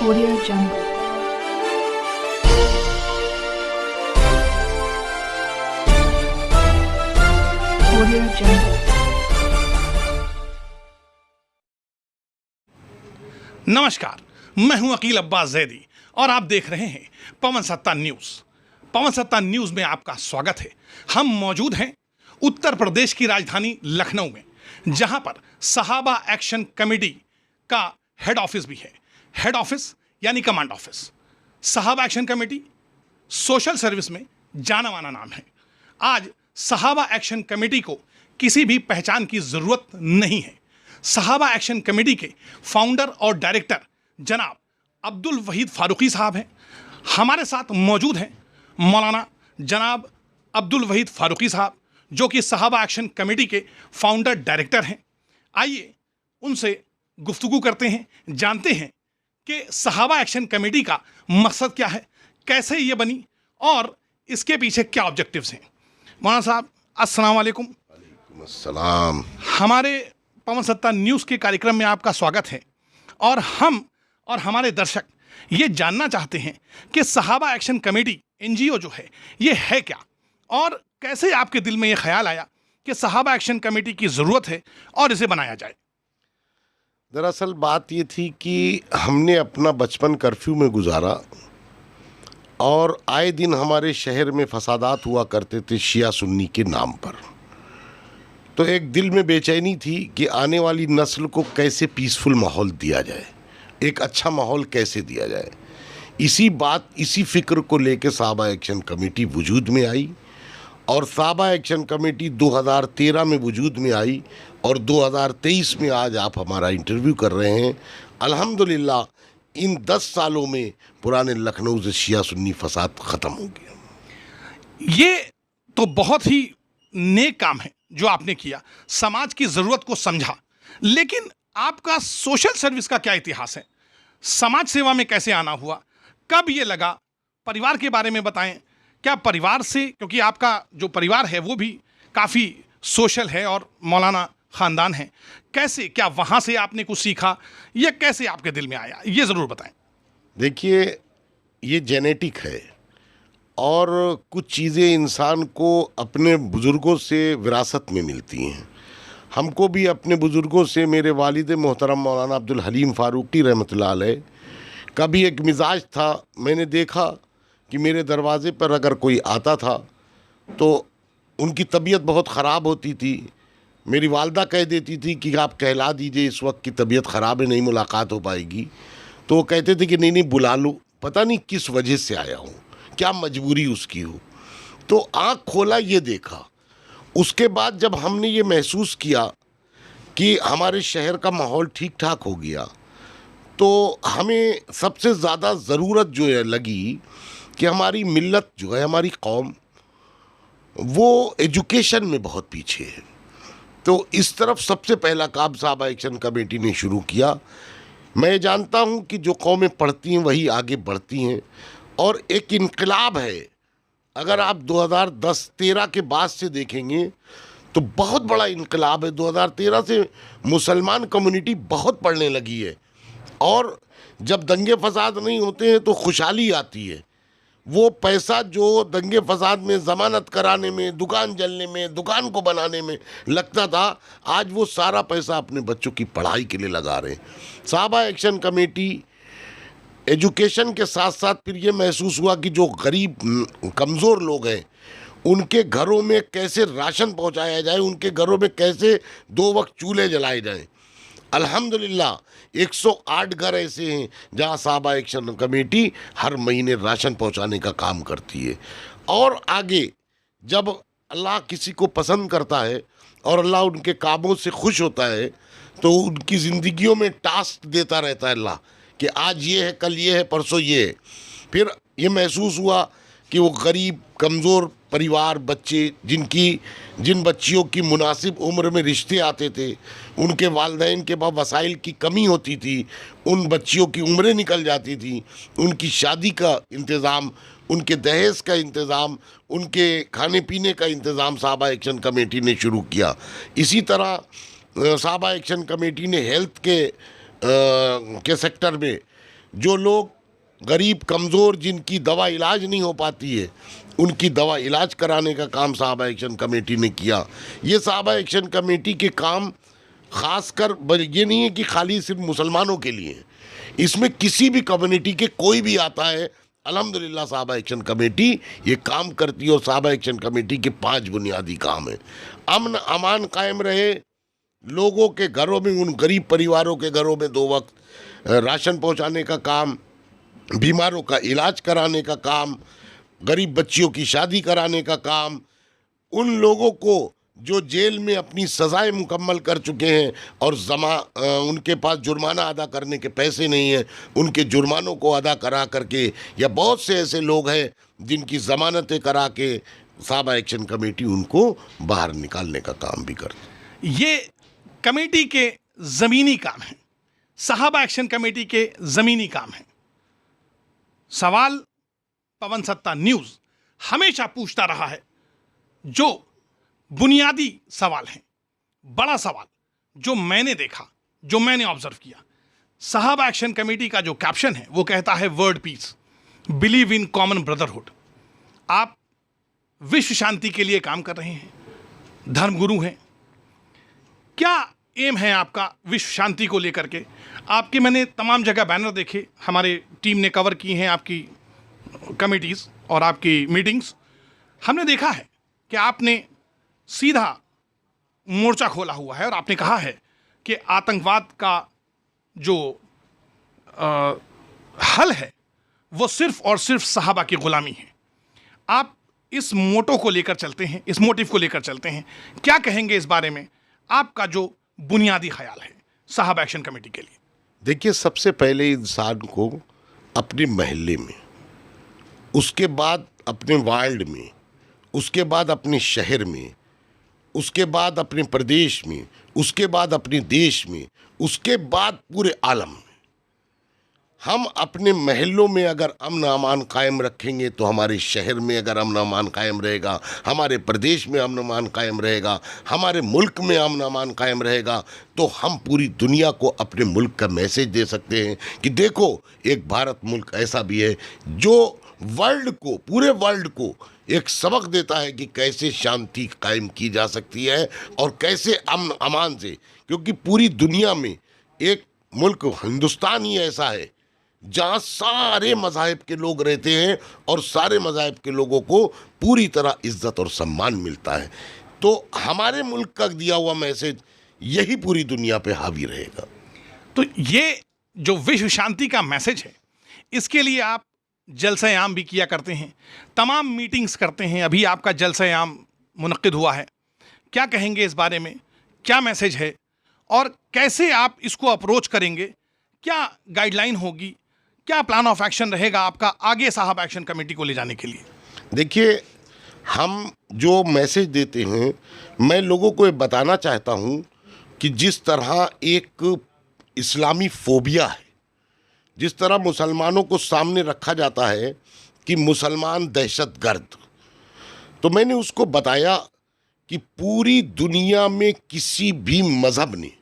Audio Jungle. Audio Jungle. नमस्कार, मैं हूं अकील अब्बास जैदी और आप देख रहे हैं पवन सत्ता न्यूज़। पवन सत्ता न्यूज़ में आपका स्वागत है। हम मौजूद हैं उत्तर प्रदेश की राजधानी लखनऊ में, जहां पर सहाबा एक्शन कमेटी का हेड ऑफिस भी है। हेड ऑफिस यानी कमांड ऑफिस। सहाबा एक्शन कमेटी सोशल सर्विस में जाना माना नाम है। आज सहाबा एक्शन कमेटी को किसी भी पहचान की ज़रूरत नहीं है। सहाबा एक्शन कमेटी के फाउंडर और डायरेक्टर जनाब अब्दुल वहीद फारूकी साहब हैं। हमारे साथ मौजूद हैं मौलाना जनाब अब्दुल वहीद फारूकी साहब, जो कि सहाबा एक्शन कमेटी के फाउंडर डायरेक्टर हैं। आइए उनसे गुफ्तगू करते हैं, जानते हैं कि सहाबा एक्शन कमेटी का मकसद क्या है, कैसे ये बनी और इसके पीछे क्या ऑब्जेक्टिव्स हैं। मौलाना साहब अस्सलाम वालेकुम। अस्सलाम। हमारे पवन सत्ता न्यूज़ के कार्यक्रम में आपका स्वागत है। और हम और हमारे दर्शक ये जानना चाहते हैं कि सहाबा एक्शन कमेटी एनजीओ जो है ये है क्या, और कैसे आपके दिल में ये ख्याल आया कि सहाबा एक्शन कमेटी की ज़रूरत है और इसे बनाया जाए। दरअसल बात ये थी कि हमने अपना बचपन कर्फ्यू में गुजारा और आए दिन हमारे शहर में फसादात हुआ करते थे शिया सुन्नी के नाम पर। तो एक दिल में बेचैनी थी कि आने वाली नस्ल को कैसे पीसफुल माहौल दिया जाए, एक अच्छा माहौल कैसे दिया जाए। इसी फिक्र को लेकर सहाबा एक्शन कमेटी वजूद में आई और सहाबा एक्शन कमेटी 2013 में वजूद में आई और 2023 में आज आप हमारा इंटरव्यू कर रहे हैं। अल्हम्दुलिल्लाह इन 10 सालों में पुराने लखनऊ से शिया सुन्नी फसाद ख़त्म हो गया। ये तो बहुत ही नेक काम है जो आपने किया, समाज की ज़रूरत को समझा। लेकिन आपका सोशल सर्विस का क्या इतिहास है? समाज सेवा में कैसे आना हुआ, कब ये लगा? परिवार के बारे में बताएं। क्या परिवार से, क्योंकि आपका जो परिवार है वो भी काफ़ी सोशल है और मौलाना ख़ानदान है, कैसे, क्या वहाँ से आपने कुछ सीखा या कैसे आपके दिल में आया, ये ज़रूर बताएं। देखिए, ये जेनेटिक है और कुछ चीज़ें इंसान को अपने बुज़ुर्गों से विरासत में मिलती हैं। हमको भी अपने बुज़ुर्गों से, मेरे वालिद मोहतरम मौलाना अब्दुल हलीम फ़ारूकी रहमतुल्लाह अलैह का भी एक मिजाज था। मैंने देखा कि मेरे दरवाज़े पर अगर कोई आता था तो उनकी तबीयत बहुत ख़राब होती थी। मेरी वालदा कह देती थी कि आप कहला दीजिए, इस वक्त की तबीयत ख़राब है, नहीं मुलाकात हो पाएगी। तो वो कहते थे कि नहीं बुला लो, पता नहीं किस वजह से आया हूँ, क्या मजबूरी उसकी हो। तो आँख खोला, ये देखा। उसके बाद जब हमने ये महसूस किया कि हमारे शहर का माहौल ठीक ठाक हो गया, तो हमें सबसे ज़्यादा ज़रूरत जो है लगी कि हमारी मिल्लत जो है, हमारी कौम, वो एजुकेशन में बहुत पीछे है। तो इस तरफ सबसे पहला काम सहाबा एक्शन कमेटी ने शुरू किया। मैं जानता हूँ कि जो कौमें पढ़ती हैं वही आगे बढ़ती हैं और एक इनकलाब है। अगर आप 2010-13 के बाद से देखेंगे तो बहुत बड़ा इनकलाब है। 2013 से मुसलमान कम्युनिटी बहुत पढ़ने लगी है और जब दंगे फसाद नहीं होते हैं तो खुशहाली आती है। वो पैसा जो दंगे फसाद में ज़मानत कराने में, दुकान जलने में, दुकान को बनाने में लगता था, आज वो सारा पैसा अपने बच्चों की पढ़ाई के लिए लगा रहे हैं। सहाबा एक्शन कमेटी एजुकेशन के साथ साथ फिर ये महसूस हुआ कि जो गरीब कमज़ोर लोग हैं उनके घरों में कैसे राशन पहुंचाया जाए, उनके घरों में कैसे 2 वक्त चूल्हे जलाए जाएं। अल्हम्दुलिल्लाह 108 घर ऐसे हैं जहां सहाबा एक्शन कमेटी हर महीने राशन पहुंचाने का काम करती है। और आगे जब अल्लाह किसी को पसंद करता है और अल्लाह उनके कामों से खुश होता है तो उनकी ज़िंदगियों में टास्क देता रहता है अल्लाह कि आज ये है, कल ये है, परसों ये है। फिर ये महसूस हुआ कि वो गरीब कमज़ोर परिवार, बच्चे जिन बच्चियों की मुनासिब उम्र में रिश्ते आते थे, उनके वालिदैन के पास वसाइल की कमी होती थी, उन बच्चियों की उम्रें निकल जाती थी, उनकी शादी का इंतज़ाम, उनके दहेज का इंतज़ाम, उनके खाने पीने का इंतज़ाम सहाबा एक्शन कमेटी ने शुरू किया। इसी तरह सहाबा एक्शन कमेटी ने हेल्थ के सेक्टर में जो लोग गरीब कमज़ोर जिनकी दवा इलाज नहीं हो पाती है, उनकी दवा इलाज कराने का काम साहबा एक्शन कमेटी ने किया। ये साहबा एक्शन कमेटी के काम खासकर ये नहीं है कि खाली सिर्फ मुसलमानों के लिए है, इसमें किसी भी कम्युनिटी के कोई भी आता है, अल्हम्दुलिल्लाह साहबा एक्शन कमेटी ये काम करती है। और साहबा एक्शन कमेटी के 5 बुनियादी काम हैं। अमन अमान कायम रहे, लोगों के घरों में, उन गरीब परिवारों के घरों में 2 वक्त राशन पहुंचाने का काम, बीमारों का इलाज कराने का काम, गरीब बच्चियों की शादी कराने का काम, उन लोगों को जो जेल में अपनी सज़ाएं मुकम्मल कर चुके हैं और उनके पास जुर्माना अदा करने के पैसे नहीं हैं, उनके जुर्मानों को अदा करा करके, या बहुत से ऐसे लोग हैं जिनकी ज़मानतें करा के साहबा एक्शन कमेटी उनको बाहर निकालने का काम भी करती है। ये कमेटी के ज़मीनी काम हैं, साहबा एक्शन कमेटी के ज़मीनी काम हैं। सवाल पवन सत्ता न्यूज़ हमेशा पूछता रहा है, जो बुनियादी सवाल हैं, बड़ा सवाल जो मैंने देखा, जो मैंने ऑब्जर्व किया, साहबा एक्शन कमेटी का जो कैप्शन है वो कहता है world peace, believe in common brotherhood. आप विश्व शांति के लिए काम कर रहे हैं, धर्मगुरु हैं, क्या एम है आपका विश्व शांति को लेकर के? आपके मैंने तमाम जगह बैनर देखे, हमारे टीम ने कवर की हैं आपकी कमिटीज़ और आपकी मीटिंग्स। हमने देखा है कि आपने सीधा मोर्चा खोला हुआ है और आपने कहा है कि आतंकवाद का जो हल है वो सिर्फ और सिर्फ सहाबा की गुलामी है। आप इस मोटो को लेकर चलते हैं, इस मोटिव को लेकर चलते हैं, क्या कहेंगे इस बारे में? आपका जो बुनियादी ख्याल है साहबा एक्शन कमेटी के लिए। देखिए, सबसे पहले इंसान को अपने महल्ले में, उसके बाद अपने वार्ड में, उसके बाद अपने शहर में, उसके बाद अपने प्रदेश में, उसके बाद अपने देश में, उसके बाद पूरे आलम में, हम अपने महलों में अगर अमन अमान कायम रखेंगे तो हमारे शहर में अगर अमन अमान कायम रहेगा, हमारे प्रदेश में अमन अमान कायम रहेगा, हमारे मुल्क में अमन अमान कायम रहेगा, तो हम पूरी दुनिया को अपने मुल्क का मैसेज दे सकते हैं कि देखो, एक भारत मुल्क ऐसा भी है जो वर्ल्ड को, पूरे वर्ल्ड को एक सबक देता है कि कैसे शांति कायम की जा सकती है और कैसे अमन अमान से, क्योंकि पूरी दुनिया में एक मुल्क हिंदुस्तान ही ऐसा है जहाँ सारे मज़ाहिब के लोग रहते हैं और सारे मज़ाहिब के लोगों को पूरी तरह इज्जत और सम्मान मिलता है। तो हमारे मुल्क का दिया हुआ मैसेज यही पूरी दुनिया पे हावी रहेगा। तो ये जो विश्व शांति का मैसेज है, इसके लिए आप जलसा आम भी किया करते हैं, तमाम मीटिंग्स करते हैं, अभी आपका जलसा आम मुनक्किद हुआ है, क्या कहेंगे इस बारे में? क्या मैसेज है और कैसे आप इसको अप्रोच करेंगे? क्या गाइडलाइन होगी, क्या प्लान ऑफ एक्शन रहेगा आपका आगे साहब एक्शन कमेटी को ले जाने के लिए? देखिए, हम जो मैसेज देते हैं, मैं लोगों को ये बताना चाहता हूँ कि जिस तरह एक इस्लामी फोबिया है, जिस तरह मुसलमानों को सामने रखा जाता है कि मुसलमान दहशतगर्द, तो मैंने उसको बताया कि पूरी दुनिया में किसी भी मज़हब ने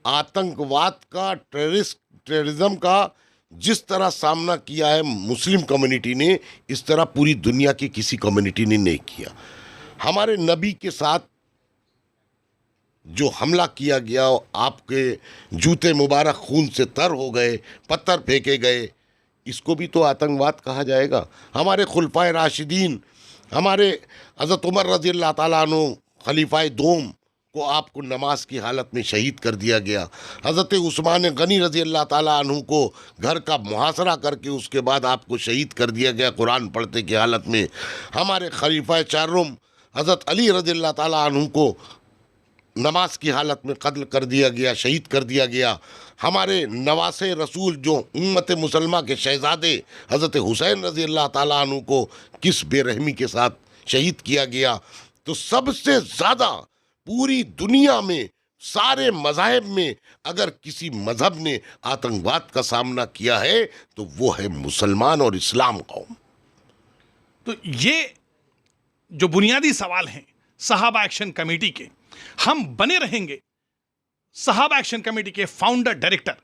आतंकवाद का, टेररिज्म का जिस तरह सामना किया है मुस्लिम कम्युनिटी ने, इस तरह पूरी दुनिया की किसी कम्युनिटी ने नहीं किया। हमारे नबी के साथ जो हमला किया गया, आपके जूते मुबारक खून से तर हो गए, पत्थर फेंके गए, इसको भी तो आतंकवाद कहा जाएगा। हमारे खुलफाए राशिदीन, हमारे हज़रत उमर रज़ी अल्लाह ताला अन्हु खलीफाए दोम को आपको नमाज की हालत में शहीद कर दिया गया। हज़रत उस्मान गनी रज़ी अल्लाह ताला अन्हु को घर का मुहासरा करके उसके बाद आपको शहीद कर दिया गया कुरान पढ़ते की हालत में। हमारे खलीफा चारुम हज़रत अली रज़ी अल्लाह ताला अन्हु को नमाज की हालत में कत्ल कर दिया गया, शहीद कर दिया गया। हमारे नवासे रसूल जो उम्मत मुसलमा के शहज़ादे हज़रत हुसैन रज़ी अल्लाह ताला अन्हु को किस बेरहमी के साथ शहीद किया गया। तो सबसे ज़्यादा पूरी दुनिया में, सारे मज़ाहिब में, अगर किसी मज़हब ने आतंकवाद का सामना किया है तो वो है मुसलमान और इस्लाम कौम। तो ये जो बुनियादी सवाल हैं साहबा एक्शन कमेटी के, हम बने रहेंगे साहबा एक्शन कमेटी के फाउंडर डायरेक्टर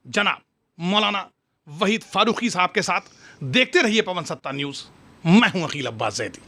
जनाब मौलाना वहीद फारूकी साहब के साथ देखते रहिए पवन सत्ता न्यूज़। मैं हूं अकील अब्बास जैदी।